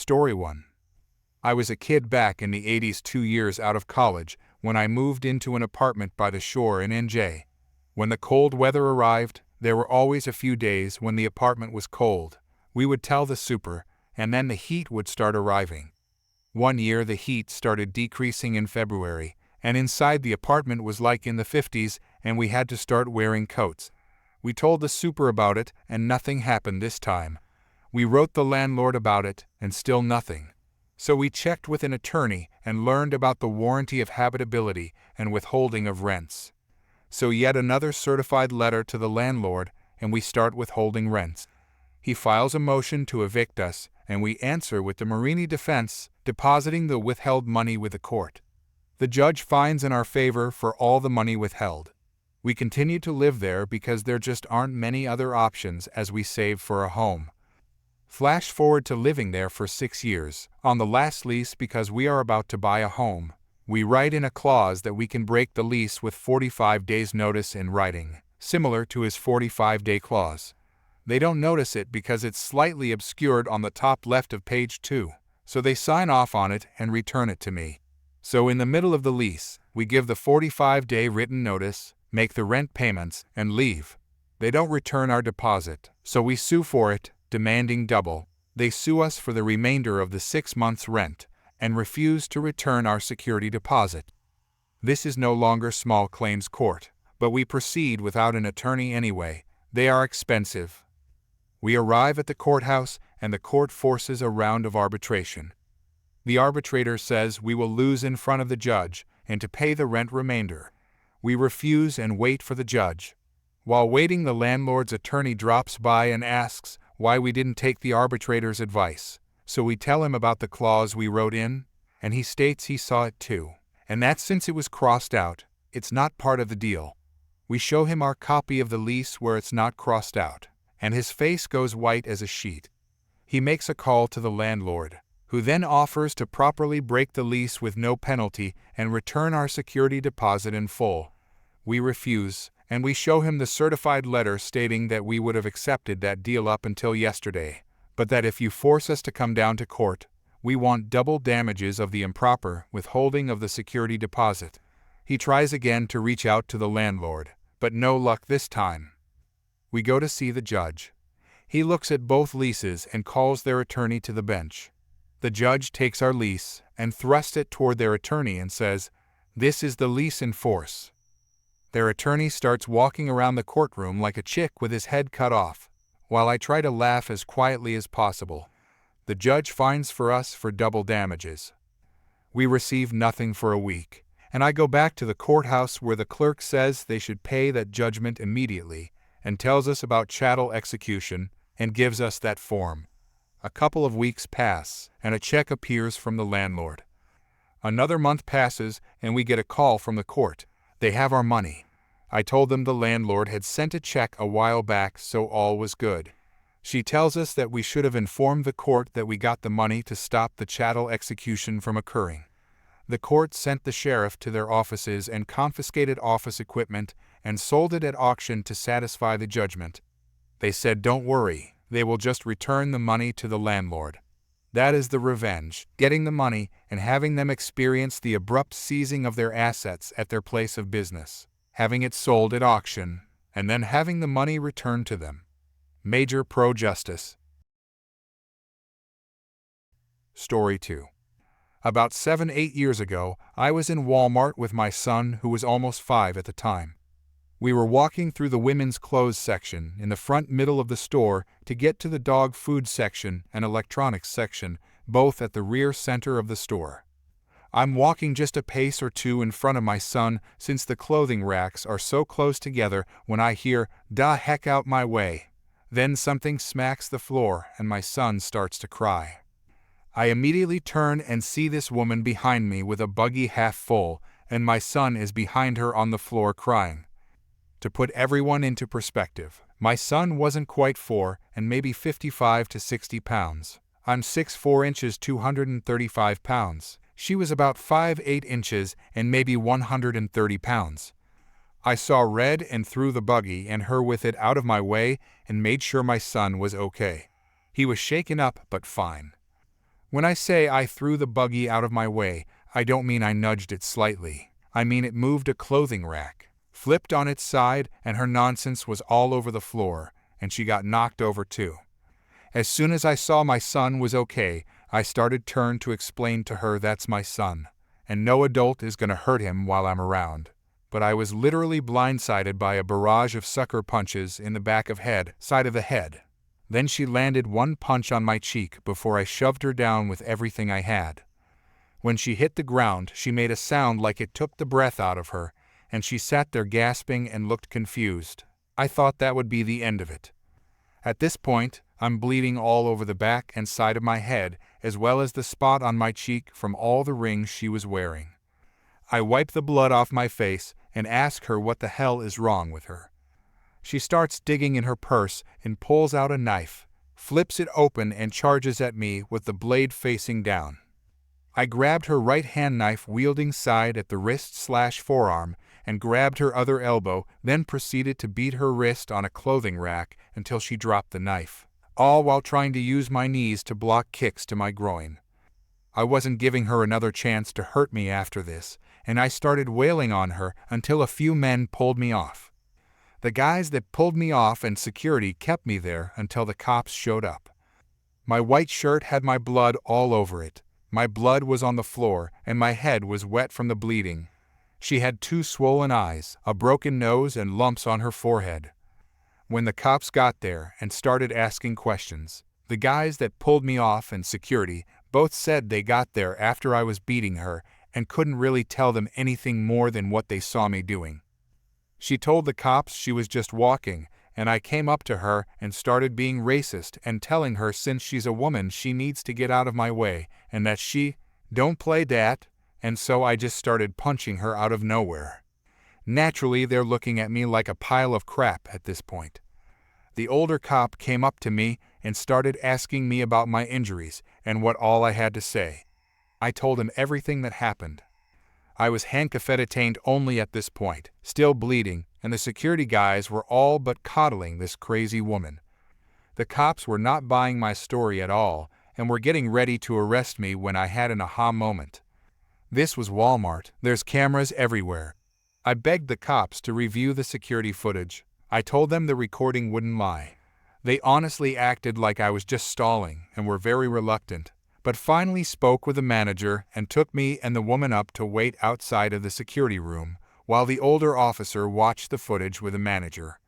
Story 1. I was a kid back in the 80s, 2 years out of college, when I moved into an apartment by the shore in NJ. When the cold weather arrived, there were always a few days when the apartment was cold. We would tell the super, and then the heat would start arriving. One year the heat started decreasing in February, and inside the apartment was like in the 50s, and we had to start wearing coats. We told the super about it, and nothing happened this time. We wrote the landlord about it, and still nothing. So we checked with an attorney and learned about the warranty of habitability and withholding of rents. So yet another certified letter to the landlord, and we start withholding rents. He files a motion to evict us, and we answer with the Marini defense, depositing the withheld money with the court. The judge finds in our favor for all the money withheld. We continue to live there because there just aren't many other options as we save for a home. Flash forward to living there for 6 years, on the last lease because we are about to buy a home. We write in a clause that we can break the lease with 45 days notice in writing, similar to his 45-day clause. They don't notice it because it's slightly obscured on the top left of page 2, so they sign off on it and return it to me. So in the middle of the lease, we give the 45-day written notice, make the rent payments, and leave. They don't return our deposit, so we sue for it, demanding double. They sue us for the remainder of the 6 months' rent and refuse to return our security deposit. This is no longer small claims court, but we proceed without an attorney anyway. They are expensive. We arrive at the courthouse and the court forces a round of arbitration. The arbitrator says we will lose in front of the judge and to pay the rent remainder. We refuse and wait for the judge. While waiting, the landlord's attorney drops by and asks why we didn't take the arbitrator's advice. So we tell him about the clause we wrote in, and he states he saw it too, and that since it was crossed out, it's not part of the deal. We show him our copy of the lease where it's not crossed out, and his face goes white as a sheet. He makes a call to the landlord, who then offers to properly break the lease with no penalty and return our security deposit in full. We refuse, and we show him the certified letter stating that we would have accepted that deal up until yesterday, but that if you force us to come down to court, we want double damages of the improper withholding of the security deposit. He tries again to reach out to the landlord, but no luck this time. We go to see the judge. He looks at both leases and calls their attorney to the bench. The judge takes our lease and thrusts it toward their attorney and says, "This is the lease in force." Their attorney starts walking around the courtroom like a chick with his head cut off, while I try to laugh as quietly as possible. The judge fines for us for double damages. We receive nothing for a week, and I go back to the courthouse where the clerk says they should pay that judgment immediately and tells us about chattel execution and gives us that form. A couple of weeks pass, and a check appears from the landlord. Another month passes, and we get a call from the court. They have our money. I told them the landlord had sent a check a while back, so all was good. She tells us that we should have informed the court that we got the money to stop the chattel execution from occurring. The court sent the sheriff to their offices and confiscated office equipment and sold it at auction to satisfy the judgment. They said, "Don't worry, they will just return the money to the landlord." That is the revenge, getting the money and having them experience the abrupt seizing of their assets at their place of business, having it sold at auction, and then having the money returned to them. Major pro-justice. Story 2. About 7-8 years ago, I was in Walmart with my son, who was almost 5 at the time. We were walking through the women's clothes section in the front middle of the store to get to the dog food section and electronics section, both at the rear center of the store. I'm walking just a pace or two in front of my son since the clothing racks are so close together when I hear, "Da heck out my way." Then something smacks the floor and my son starts to cry. I immediately turn and see this woman behind me with a buggy half full, and my son is behind her on the floor crying. To put everyone into perspective, my son wasn't quite 4 and maybe 55 to 60 pounds. I'm 6'4" inches, 235 pounds. She was about 5'8" inches and maybe 130 pounds. I saw red and threw the buggy and her with it out of my way and made sure my son was okay. He was shaken up but fine. When I say I threw the buggy out of my way, I don't mean I nudged it slightly. I mean it moved a clothing rack, flipped on its side, and her nonsense was all over the floor, and she got knocked over too. As soon as I saw my son was okay, I started to explain to her that's my son, and no adult is gonna hurt him while I'm around. But I was literally blindsided by a barrage of sucker punches in the side of the head. Then she landed one punch on my cheek before I shoved her down with everything I had. When she hit the ground, she made a sound like it took the breath out of her, and she sat there gasping and looked confused. I thought that would be the end of it. At this point, I'm bleeding all over the back and side of my head, as well as the spot on my cheek from all the rings she was wearing. I wipe the blood off my face and ask her what the hell is wrong with her. She starts digging in her purse and pulls out a knife, flips it open and charges at me with the blade facing down. I grabbed her right-hand knife-wielding side at the wrist/forearm and grabbed her other elbow, then proceeded to beat her wrist on a clothing rack until she dropped the knife, all while trying to use my knees to block kicks to my groin. I wasn't giving her another chance to hurt me after this, and I started wailing on her until a few men pulled me off. The guys that pulled me off and security kept me there until the cops showed up. My white shirt had my blood all over it. My blood was on the floor, and my head was wet from the bleeding. She had 2 swollen eyes, a broken nose, and lumps on her forehead. When the cops got there and started asking questions, the guys that pulled me off and security both said they got there after I was beating her and couldn't really tell them anything more than what they saw me doing. She told the cops she was just walking, and I came up to her and started being racist and telling her since she's a woman she needs to get out of my way and that she don't play that, and so I just started punching her out of nowhere. Naturally, they're looking at me like a pile of crap at this point. The older cop came up to me and started asking me about my injuries and what all I had to say. I told him everything that happened. I was handcuffed only at this point, still bleeding, and the security guys were all but coddling this crazy woman. The cops were not buying my story at all and were getting ready to arrest me when I had an aha moment. This was Walmart. There's cameras everywhere. I begged the cops to review the security footage. I told them the recording wouldn't lie. They honestly acted like I was just stalling and were very reluctant, but finally spoke with the manager and took me and the woman up to wait outside of the security room while the older officer watched the footage with the manager.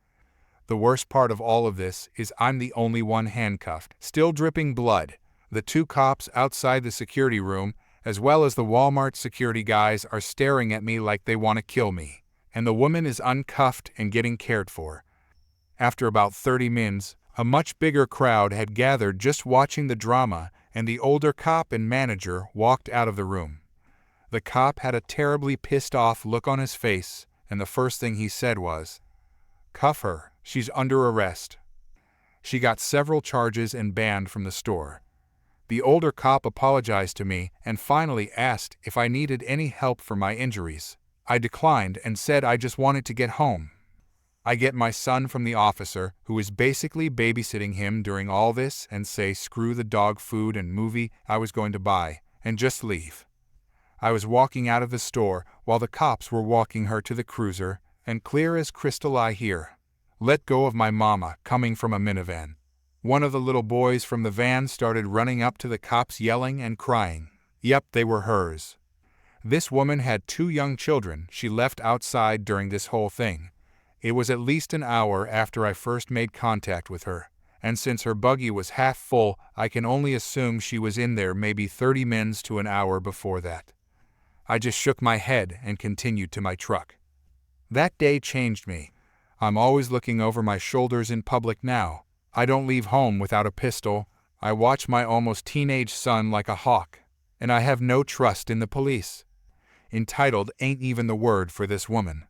The worst part of all of this is I'm the only one handcuffed, still dripping blood. The 2 cops outside the security room, as well as the Walmart security guys, are staring at me like they want to kill me, and the woman is uncuffed and getting cared for. After about 30 minutes, a much bigger crowd had gathered just watching the drama, and the older cop and manager walked out of the room. The cop had a terribly pissed off look on his face, and the first thing he said was, "Cuff her, she's under arrest." She got several charges and banned from the store. The older cop apologized to me and finally asked if I needed any help for my injuries. I declined and said I just wanted to get home. I get my son from the officer, who is basically babysitting him during all this, and say screw the dog food and movie I was going to buy, and just leave. I was walking out of the store while the cops were walking her to the cruiser, and clear as crystal I hear, "Let go of my mama," coming from a minivan. One of the little boys from the van started running up to the cops yelling and crying. Yep, they were hers. This woman had 2 young children she left outside during this whole thing. It was at least an hour after I first made contact with her, and since her buggy was half full, I can only assume she was in there maybe 30 minutes to an hour before that. I just shook my head and continued to my truck. That day changed me. I'm always looking over my shoulders in public now. I don't leave home without a pistol. I watch my almost teenage son like a hawk, and I have no trust in the police. Entitled ain't even the word for this woman.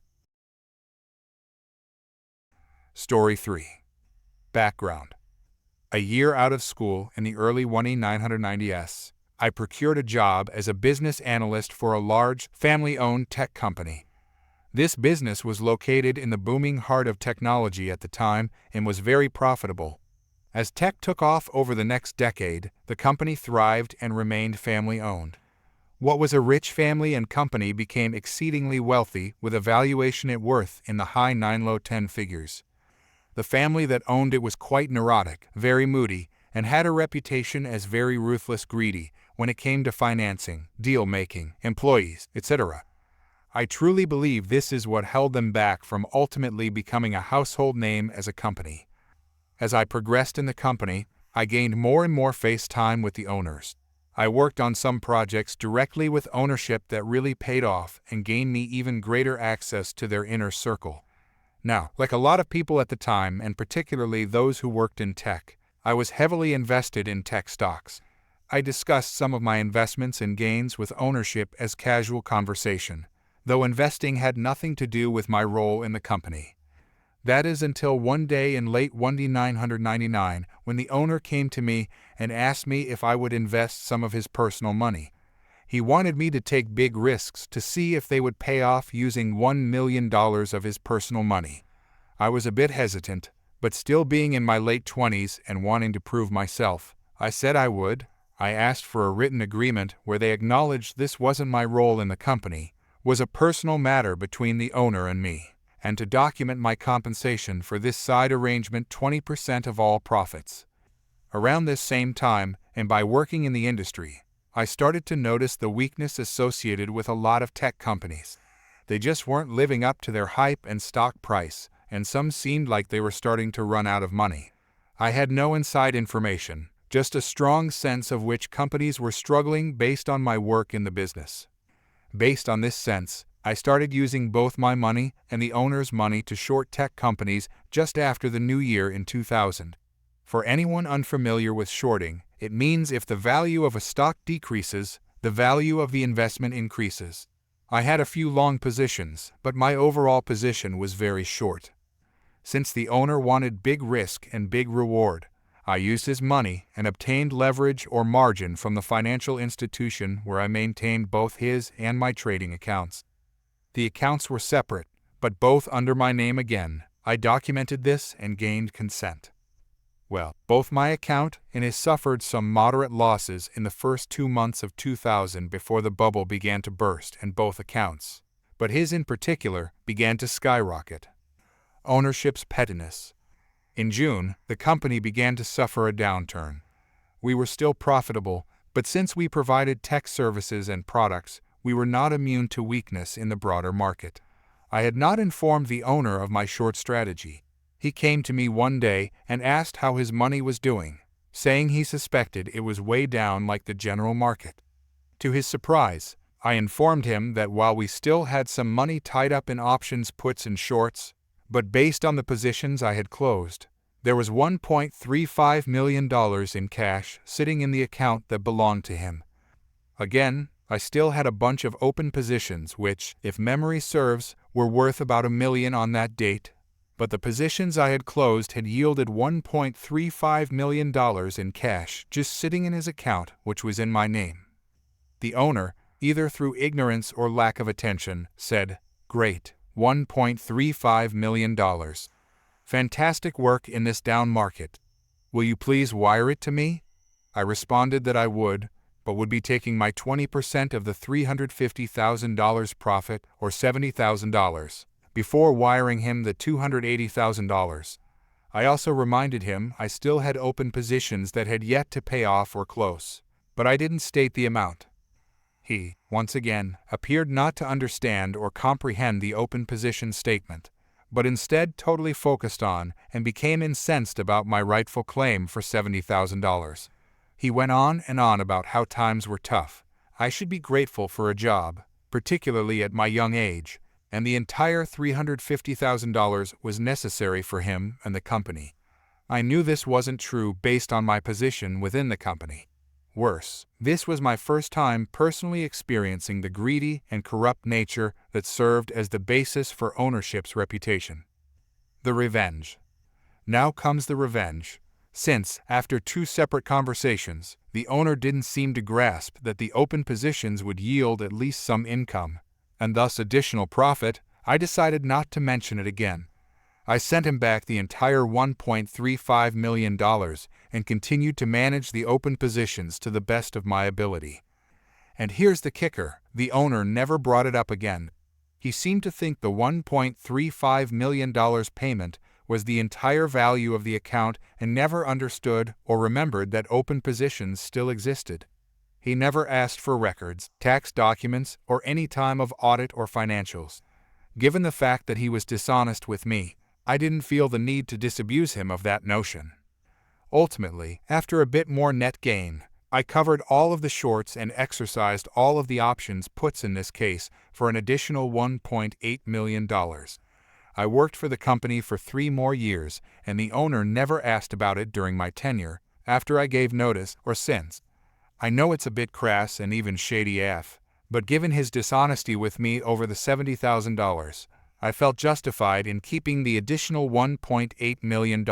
Story 3. Background. A year out of school in the early 1990s, I procured a job as a business analyst for a large, family-owned tech company. This business was located in the booming heart of technology at the time and was very profitable. As tech took off over the next decade, the company thrived and remained family-owned. What was a rich family and company became exceedingly wealthy, with a valuation at worth in the high 9 low 10 figures. The family that owned it was quite neurotic, very moody, and had a reputation as very ruthless greedy when it came to financing, deal-making, employees, etc. I truly believe this is what held them back from ultimately becoming a household name as a company. As I progressed in the company, I gained more and more face time with the owners. I worked on some projects directly with ownership that really paid off and gained me even greater access to their inner circle. Now, like a lot of people at the time, and particularly those who worked in tech, I was heavily invested in tech stocks. I discussed some of my investments and gains with ownership as casual conversation, though investing had nothing to do with my role in the company. That is until one day in late 1999 when the owner came to me and asked me if I would invest some of his personal money. He wanted me to take big risks to see if they would pay off using $1 million of his personal money. I was a bit hesitant, but still being in my late 20s and wanting to prove myself, I said I would. I asked for a written agreement where they acknowledged this wasn't my role in the company, was a personal matter between the owner and me, and to document my compensation for this side arrangement 20% of all profits. Around this same time, and by working in the industry, I started to notice the weakness associated with a lot of tech companies. They just weren't living up to their hype and stock price, and some seemed like they were starting to run out of money. I had no inside information, just a strong sense of which companies were struggling based on my work in the business. Based on this sense, I started using both my money and the owner's money to short tech companies just after the new year in 2000. For anyone unfamiliar with shorting, it means if the value of a stock decreases, the value of the investment increases. I had a few long positions, but my overall position was very short. Since the owner wanted big risk and big reward, I used his money and obtained leverage or margin from the financial institution where I maintained both his and my trading accounts. The accounts were separate, but both under my name again. I documented this and gained consent. Well, both my account and his suffered some moderate losses in the first 2 months of 2000 before the bubble began to burst, and both accounts, but his in particular, began to skyrocket. Ownership's pettiness. In June, the company began to suffer a downturn. We were still profitable, but since we provided tech services and products, we were not immune to weakness in the broader market. I had not informed the owner of my short strategy. He came to me one day and asked how his money was doing, saying he suspected it was way down like the general market. To his surprise, I informed him that while we still had some money tied up in options, puts, and shorts, but based on the positions I had closed, there was $1.35 million in cash sitting in the account that belonged to him. Again, I still had a bunch of open positions which, if memory serves, were worth about $1 million on that date, but the positions I had closed had yielded $1.35 million in cash just sitting in his account, which was in my name. The owner, either through ignorance or lack of attention, said, "Great, $1.35 million. Fantastic work in this down market. Will you please wire it to me?" I responded that I would, but would be taking my 20% of the $350,000 profit, or $70,000, before wiring him the $280,000. I also reminded him I still had open positions that had yet to pay off or close, but I didn't state the amount. He, once again, appeared not to understand or comprehend the open position statement, but instead totally focused on and became incensed about my rightful claim for $70,000. He went on and on about how times were tough, I should be grateful for a job, particularly at my young age, and the entire $350,000 was necessary for him and the company. I knew this wasn't true based on my position within the company. Worse, this was my first time personally experiencing the greedy and corrupt nature that served as the basis for ownership's reputation. The revenge. Now comes the revenge. Since, after 2 separate conversations, the owner didn't seem to grasp that the open positions would yield at least some income, and thus additional profit, I decided not to mention it again. I sent him back the entire $1.35 million and continued to manage the open positions to the best of my ability. And here's the kicker, the owner never brought it up again. He seemed to think the $1.35 million payment was the entire value of the account and never understood or remembered that open positions still existed. He never asked for records, tax documents, or any time of audit or financials. Given the fact that he was dishonest with me, I didn't feel the need to disabuse him of that notion. Ultimately, after a bit more net gain, I covered all of the shorts and exercised all of the options puts in this case for an additional $1.8 million. I worked for the company for 3 more years, and the owner never asked about it during my tenure, after I gave notice, or since. I know it's a bit crass and even shady AF, but given his dishonesty with me over the $70,000, I felt justified in keeping the additional $1.8 million.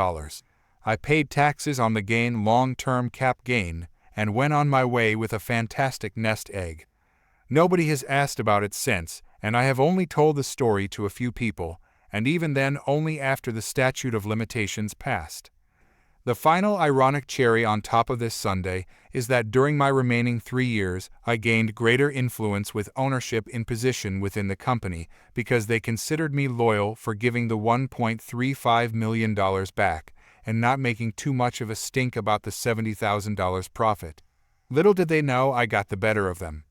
I paid taxes on the gain, long-term cap gain, and went on my way with a fantastic nest egg. Nobody has asked about it since, and I have only told the story to a few people, and even then only after the statute of limitations passed. The final ironic cherry on top of this sundae is that during my remaining 3 years, I gained greater influence with ownership in position within the company because they considered me loyal for giving the $1.35 million back and not making too much of a stink about the $70,000 profit. Little did they know I got the better of them.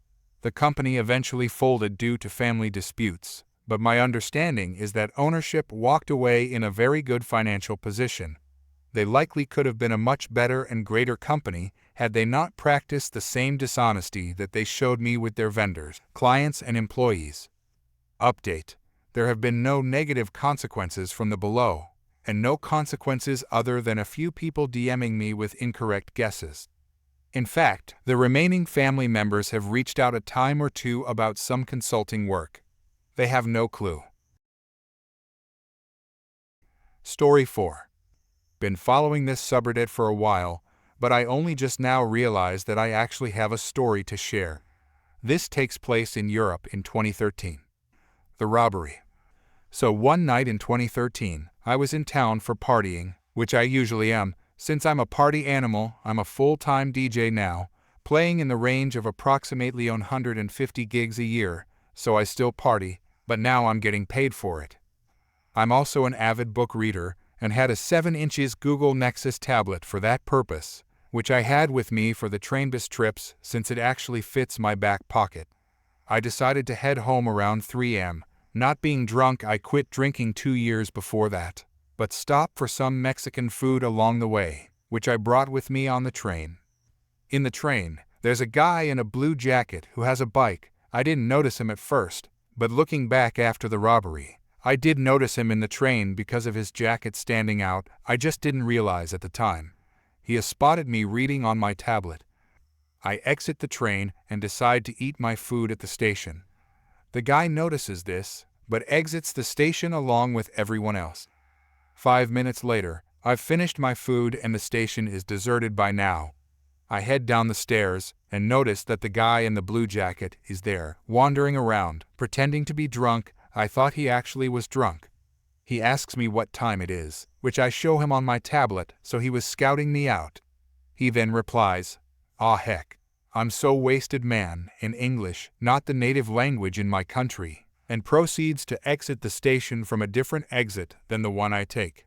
The company eventually folded due to family disputes, but my understanding is that ownership walked away in a very good financial position. They likely could have been a much better and greater company had they not practiced the same dishonesty that they showed me with their vendors, clients, and employees. Update: there have been no negative consequences from the below, and no consequences other than a few people DMing me with incorrect guesses. In fact, the remaining family members have reached out a time or two about some consulting work. They have no clue. Story 4. Been following this subreddit for a while, but I only just now realized that I actually have a story to share. This takes place in Europe in 2013. The robbery. So one night in 2013, I was in town for partying, which I usually am. Since I'm a party animal, I'm a full-time DJ now, playing in the range of approximately 150 gigs a year, so I still party, but now I'm getting paid for it. I'm also an avid book reader, and had a 7-inch Google Nexus tablet for that purpose, which I had with me for the trainbus trips since it actually fits my back pocket. I decided to head home around 3 a.m. Not being drunk, I quit drinking 2 years before that, but stopped for some Mexican food along the way, which I brought with me on the train. In the train, there's a guy in a blue jacket who has a bike. I didn't notice him at first, but looking back after the robbery, I did notice him in the train because of his jacket standing out. I just didn't realize at the time. He has spotted me reading on my tablet. I exit the train and decide to eat my food at the station. The guy notices this, but exits the station along with everyone else. 5 minutes later, I've finished my food and the station is deserted by now. I head down the stairs and notice that the guy in the blue jacket is there, wandering around, pretending to be drunk. I thought he actually was drunk. He asks me what time it is, which I show him on my tablet, so he was scouting me out. He then replies, "Aw heck, I'm so wasted man," in English, not the native language in my country, and proceeds to exit the station from a different exit than the one I take.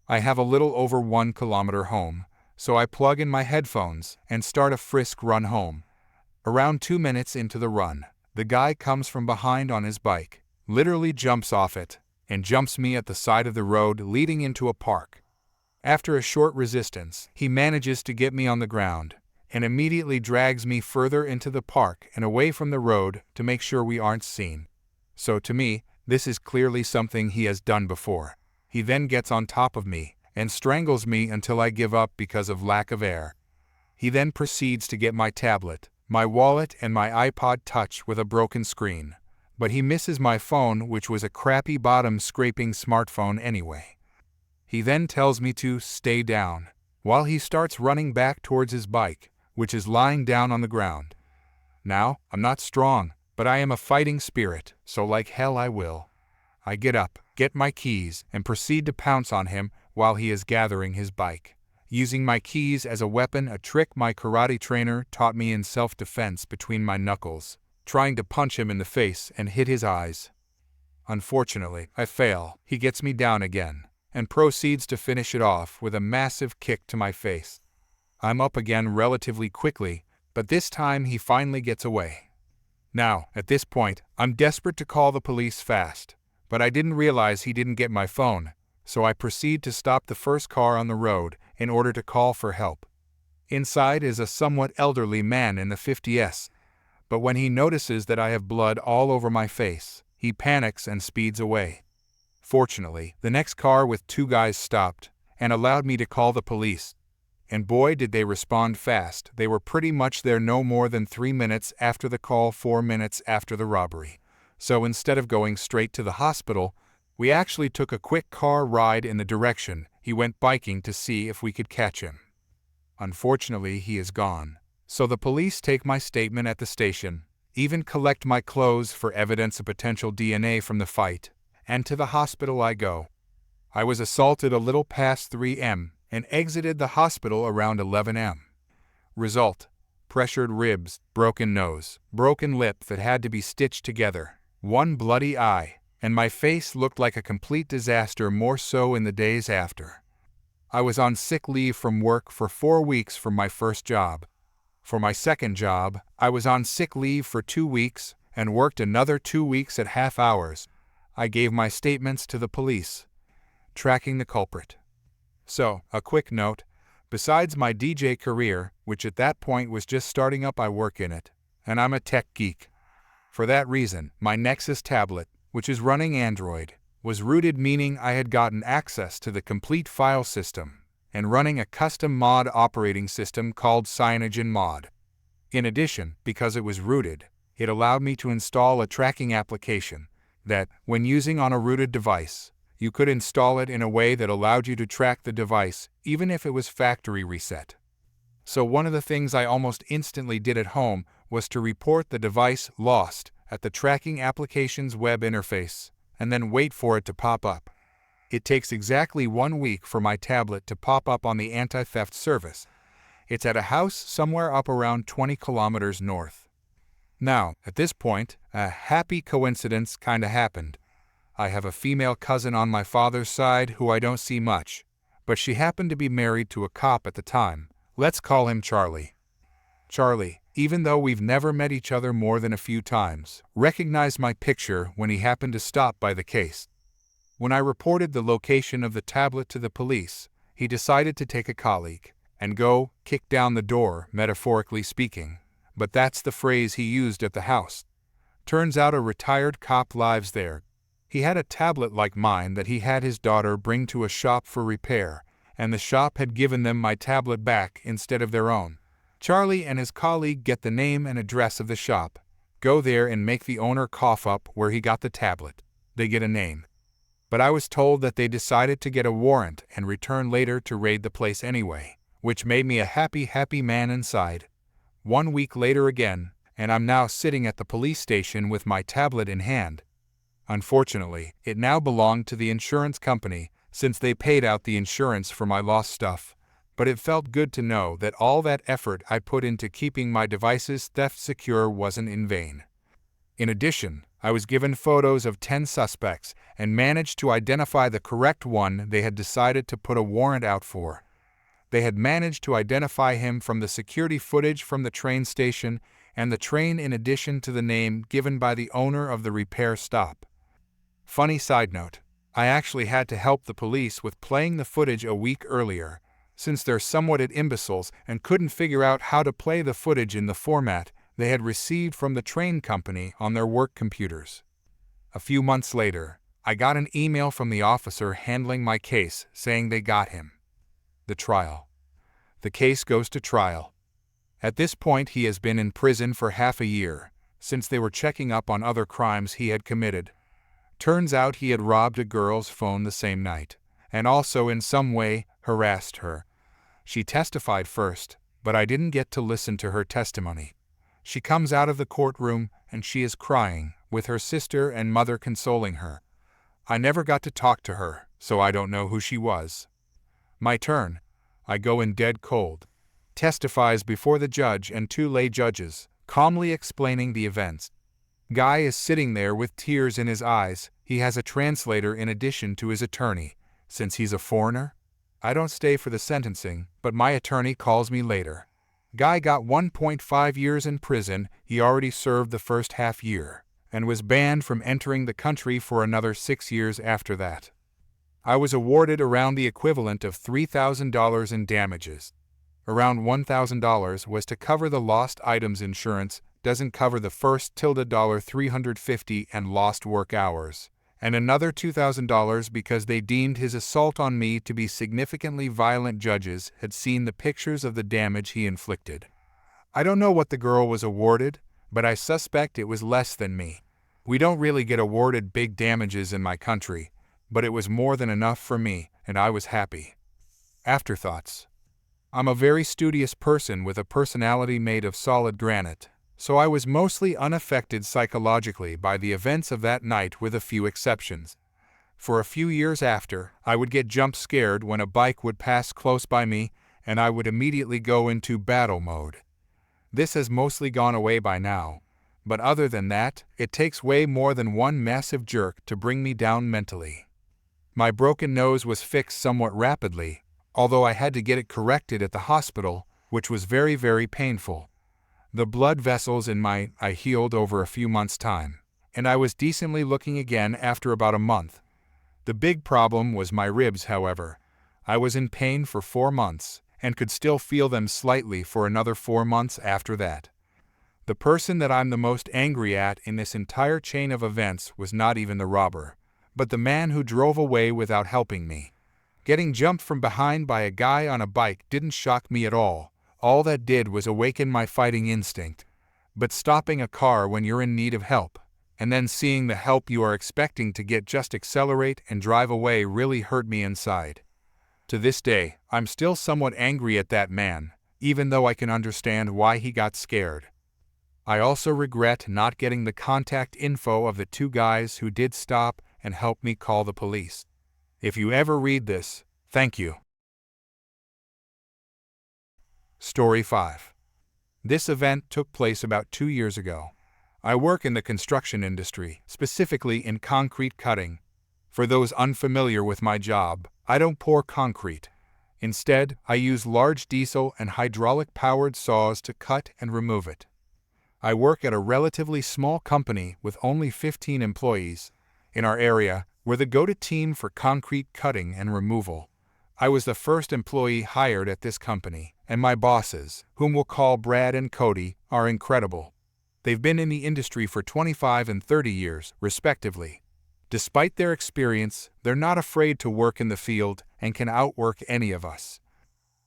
I have a little over 1 kilometer home, so I plug in my headphones and start a frisk run home. Around 2 minutes into the run, the guy comes from behind on his bike, literally jumps off it, and jumps me at the side of the road leading into a park. After a short resistance, he manages to get me on the ground, and immediately drags me further into the park and away from the road to make sure we aren't seen. So to me, this is clearly something he has done before. He then gets on top of me and strangles me until I give up because of lack of air. He then proceeds to get my tablet, my wallet, and my iPod Touch with a broken screen. But he misses my phone, which was a crappy bottom-scraping smartphone anyway. He then tells me to stay down, while he starts running back towards his bike, which is lying down on the ground. Now, I'm not strong, but I am a fighting spirit, so like hell I will. I get up, get my keys, and proceed to pounce on him while he is gathering his bike. Using my keys as a weapon, a trick my karate trainer taught me in self-defense between my knuckles, trying to punch him in the face and hit his eyes. Unfortunately, I fail. He gets me down again, and proceeds to finish it off with a massive kick to my face. I'm up again relatively quickly, but this time he finally gets away. Now, at this point, I'm desperate to call the police fast, but I didn't realize he didn't get my phone, so I proceed to stop the first car on the road in order to call for help. Inside is a somewhat elderly man in the 50s, but when he notices that I have blood all over my face, he panics and speeds away. Fortunately, the next car with two guys stopped and allowed me to call the police. And boy did they respond fast. They were pretty much there no more than 3 minutes after the call, 4 minutes after the robbery. So instead of going straight to the hospital, we actually took a quick car ride in the direction he went biking to see if we could catch him. Unfortunately, he is gone. So the police take my statement at the station, even collect my clothes for evidence of potential DNA from the fight, and to the hospital I go. I was assaulted a little past 3 m. and exited the hospital around 11 m. Result: pressured ribs, broken nose, broken lip that had to be stitched together, one bloody eye, and my face looked like a complete disaster, more so in the days after. I was on sick leave from work for 4 weeks from my first job. For my second job, I was on sick leave for 2 weeks and worked another 2 weeks at half hours. I gave my statements to the police, tracking the culprit. So, a quick note, besides my DJ career, which at that point was just starting up, I work in it, and I'm a tech geek. For that reason, my Nexus tablet, which is running Android, was rooted, meaning I had gotten access to the complete file system, and running a custom mod operating system called CyanogenMod. In addition, because it was rooted, it allowed me to install a tracking application that, when using on a rooted device, you could install it in a way that allowed you to track the device even if it was factory reset. So one of the things I almost instantly did at home was to report the device lost at the tracking application's web interface, and then wait for it to pop up. It takes exactly 1 week for my tablet to pop up on the anti-theft service. It's at a house somewhere up around 20 kilometers north. Now, at this point, a happy coincidence kinda happened. I have a female cousin on my father's side who I don't see much, but she happened to be married to a cop at the time. Let's call him Charlie. Charlie, even though we've never met each other more than a few times, recognized my picture when he happened to stop by the case. When I reported the location of the tablet to the police, he decided to take a colleague and go kick down the door, metaphorically speaking. But that's the phrase he used at the house. Turns out a retired cop lives there. He had a tablet like mine that he had his daughter bring to a shop for repair, and the shop had given them my tablet back instead of their own. Charlie and his colleague get the name and address of the shop, go there and make the owner cough up where he got the tablet. They get a name. But I was told that they decided to get a warrant and return later to raid the place anyway, which made me a happy man inside. 1 week later again, and I'm now sitting at the police station with my tablet in hand. Unfortunately, it now belonged to the insurance company since they paid out the insurance for my lost stuff, but it felt good to know that all that effort I put into keeping my devices theft secure wasn't in vain. In addition, I was given photos of 10 suspects and managed to identify the correct one they had decided to put a warrant out for. They had managed to identify him from the security footage from the train station and the train, in addition to the name given by the owner of the repair stop. Funny side note, I actually had to help the police with playing the footage a week earlier, since they're somewhat imbeciles and couldn't figure out how to play the footage in the format they had received from the train company on their work computers. A few months later, I got an email from the officer handling my case saying they got him. The trial. The case goes to trial. At this point, he has been in prison for half a year, since they were checking up on other crimes he had committed. Turns out he had robbed a girl's phone the same night, and also in some way harassed her. She testified first, but I didn't get to listen to her testimony. She comes out of the courtroom and she is crying, with her sister and mother consoling her. I never got to talk to her, so I don't know who she was. My turn. I go in dead cold. Testifies before the judge and two lay judges, calmly explaining the events. Guy is sitting there with tears in his eyes. He has a translator in addition to his attorney, since he's a foreigner. I don't stay for the sentencing, but my attorney calls me later. Guy got 1.5 years in prison. He already served the first half year, and was banned from entering the country for another 6 years after that. I was awarded around the equivalent of $3,000 in damages. Around $1,000 was to cover the lost items insurance, doesn't cover the first $350 and lost work hours, and another $2,000 because they deemed his assault on me to be significantly violent. Judges had seen the pictures of the damage he inflicted. I don't know what the girl was awarded, but I suspect it was less than me. We don't really get awarded big damages in my country, but it was more than enough for me, and I was happy. Afterthoughts. I'm a very studious person with a personality made of solid granite, so I was mostly unaffected psychologically by the events of that night with a few exceptions. For a few years after, I would get jump scared when a bike would pass close by me, and I would immediately go into battle mode. This has mostly gone away by now, but other than that, it takes way more than one massive jerk to bring me down mentally. My broken nose was fixed somewhat rapidly, although I had to get it corrected at the hospital, which was very, very painful. The blood vessels in my eye healed over a few months' time, and I was decently looking again after about a month. The big problem was my ribs, however. I was in pain for 4 months, and could still feel them slightly for another 4 months after that. The person that I'm the most angry at in this entire chain of events was not even the robber, but the man who drove away without helping me. Getting jumped from behind by a guy on a bike didn't shock me at all. All that did was awaken my fighting instinct. But stopping a car when you're in need of help, and then seeing the help you are expecting to get just accelerate and drive away really hurt me inside. To this day, I'm still somewhat angry at that man, even though I can understand why he got scared. I also regret not getting the contact info of the two guys who did stop and help me call the police. If you ever read this, thank you. Story 5. This event took place about 2 years ago. I work in the construction industry, specifically in concrete cutting. For those unfamiliar with my job, I don't pour concrete. Instead, I use large diesel and hydraulic-powered saws to cut and remove it. I work at a relatively small company with only 15 employees. In our area, we're the go-to team for concrete cutting and removal. I was the first employee hired at this company, and my bosses, whom we'll call Brad and Cody, are incredible. They've been in the industry for 25 and 30 years, respectively. Despite their experience, they're not afraid to work in the field and can outwork any of us.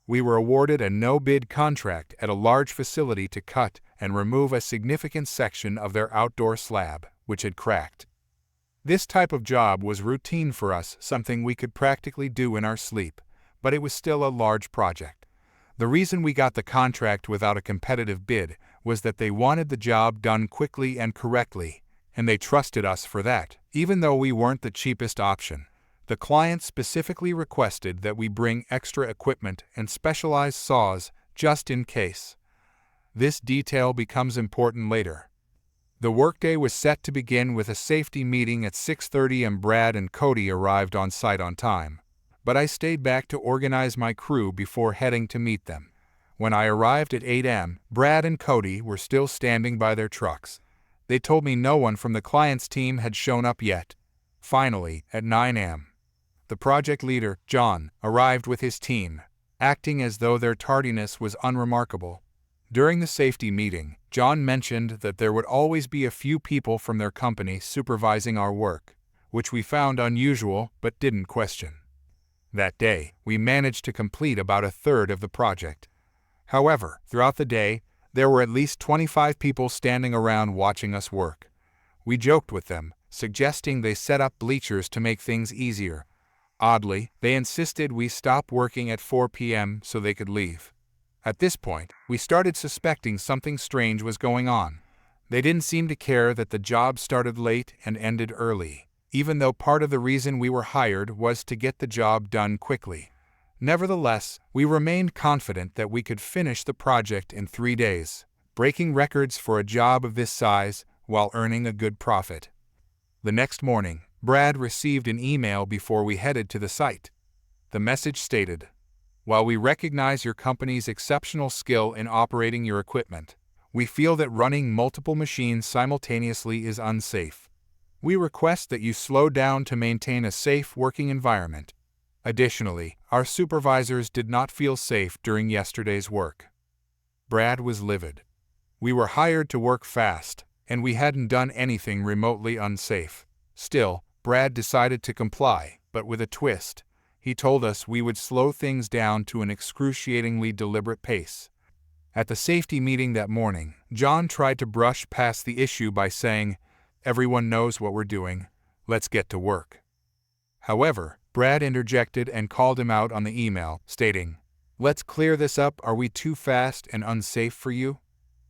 We were awarded a no-bid contract at a large facility to cut and remove a significant section of their outdoor slab, which had cracked. This type of job was routine for us, something we could practically do in our sleep, but it was still a large project. The reason we got the contract without a competitive bid was that they wanted the job done quickly and correctly, and they trusted us for that, even though we weren't the cheapest option. The client specifically requested that we bring extra equipment and specialized saws just in case. This detail becomes important later. The workday was set to begin with a safety meeting at 6:30 and Brad and Cody arrived on site on time. But I stayed back to organize my crew before heading to meet them. When I arrived at 8 a.m., Brad and Cody were still standing by their trucks. They told me no one from the client's team had shown up yet. Finally, at 9 a.m., the project leader, John, arrived with his team, acting as though their tardiness was unremarkable. During the safety meeting, John mentioned that there would always be a few people from their company supervising our work, which we found unusual but didn't question. That day, we managed to complete about a third of the project. However, throughout the day, there were at least 25 people standing around watching us work. We joked with them, suggesting they set up bleachers to make things easier. Oddly, they insisted we stop working at 4 p.m. so they could leave. At this point, we started suspecting something strange was going on. They didn't seem to care that the job started late and ended early. even though part of the reason we were hired was to get the job done quickly. Nevertheless, we remained confident that we could finish the project in 3 days, breaking records for a job of this size while earning a good profit. The next morning, Brad received an email before we headed to the site. The message stated, "While we recognize your company's exceptional skill in operating your equipment, we feel that running multiple machines simultaneously is unsafe. We request that you slow down to maintain a safe working environment. Additionally, our supervisors did not feel safe during yesterday's work." Brad was livid. We were hired to work fast, and we hadn't done anything remotely unsafe. Still, Brad decided to comply, but with a twist. He told us we would slow things down to an excruciatingly deliberate pace. At the safety meeting that morning, John tried to brush past the issue by saying, "Everyone knows what we're doing. Let's get to work." However, Brad interjected and called him out on the email, stating, "Let's clear this up. Are we too fast and unsafe for you?"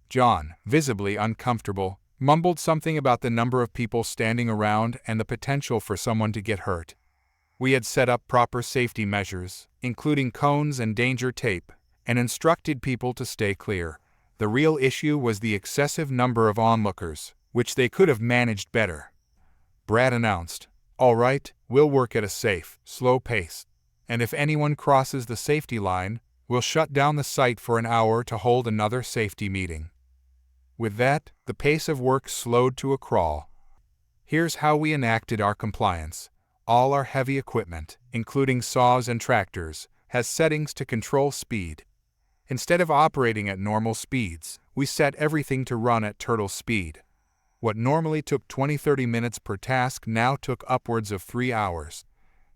John, visibly uncomfortable, mumbled something about the number of people standing around and the potential for someone to get hurt. We had set up proper safety measures, including cones and danger tape, and instructed people to stay clear. The real issue was the excessive number of onlookers, which they could have managed better. Brad announced, "All right, we'll work at a safe, slow pace. And if anyone crosses the safety line, we'll shut down the site for an hour to hold another safety meeting." With that, the pace of work slowed to a crawl. Here's how we enacted our compliance. All our heavy equipment, including saws and tractors, has settings to control speed. Instead of operating at normal speeds, we set everything to run at turtle speed. What normally took 20-30 minutes per task now took upwards of 3 hours.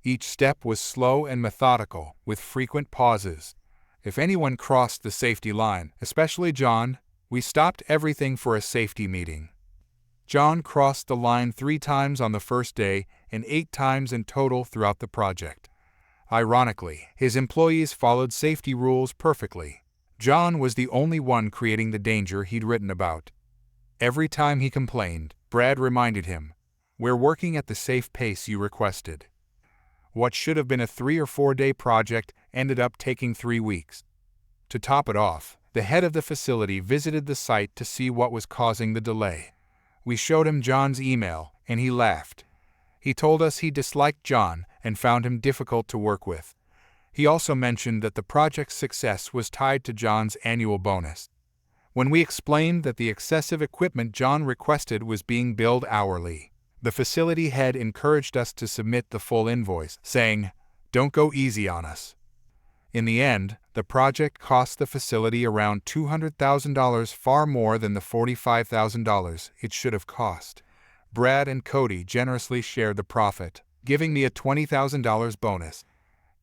Each step was slow and methodical, with frequent pauses. If anyone crossed the safety line, especially John, we stopped everything for a safety meeting. John crossed the line 3 times on the first day and 8 times in total throughout the project. Ironically, his employees followed safety rules perfectly. John was the only one creating the danger he'd written about. Every time he complained, Brad reminded him, "We're working at the safe pace you requested." What should have been a 3 or 4 day project ended up taking 3 weeks. To top it off, the head of the facility visited the site to see what was causing the delay. We showed him John's email, and he laughed. He told us he disliked John and found him difficult to work with. He also mentioned that the project's success was tied to John's annual bonus. When we explained that the excessive equipment John requested was being billed hourly, the facility head encouraged us to submit the full invoice, saying, "Don't go easy on us." In the end, the project cost the facility around $200,000, far more than the $45,000 it should have cost. Brad and Cody generously shared the profit, giving me a $20,000 bonus.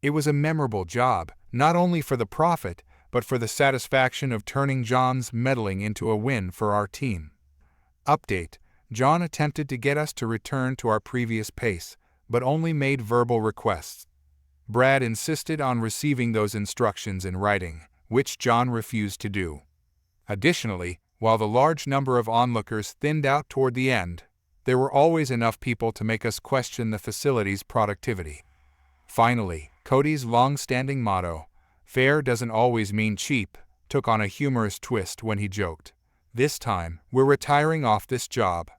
It was a memorable job, not only for the profit, but for the satisfaction of turning John's meddling into a win for our team. Update: John attempted to get us to return to our previous pace, but only made verbal requests. Brad insisted on receiving those instructions in writing, which John refused to do. Additionally, while the large number of onlookers thinned out toward the end, there were always enough people to make us question the facility's productivity. Finally, Cody's long-standing motto, "Fair doesn't always mean cheap," took on a humorous twist when he joked, "This time, we're retiring off this job."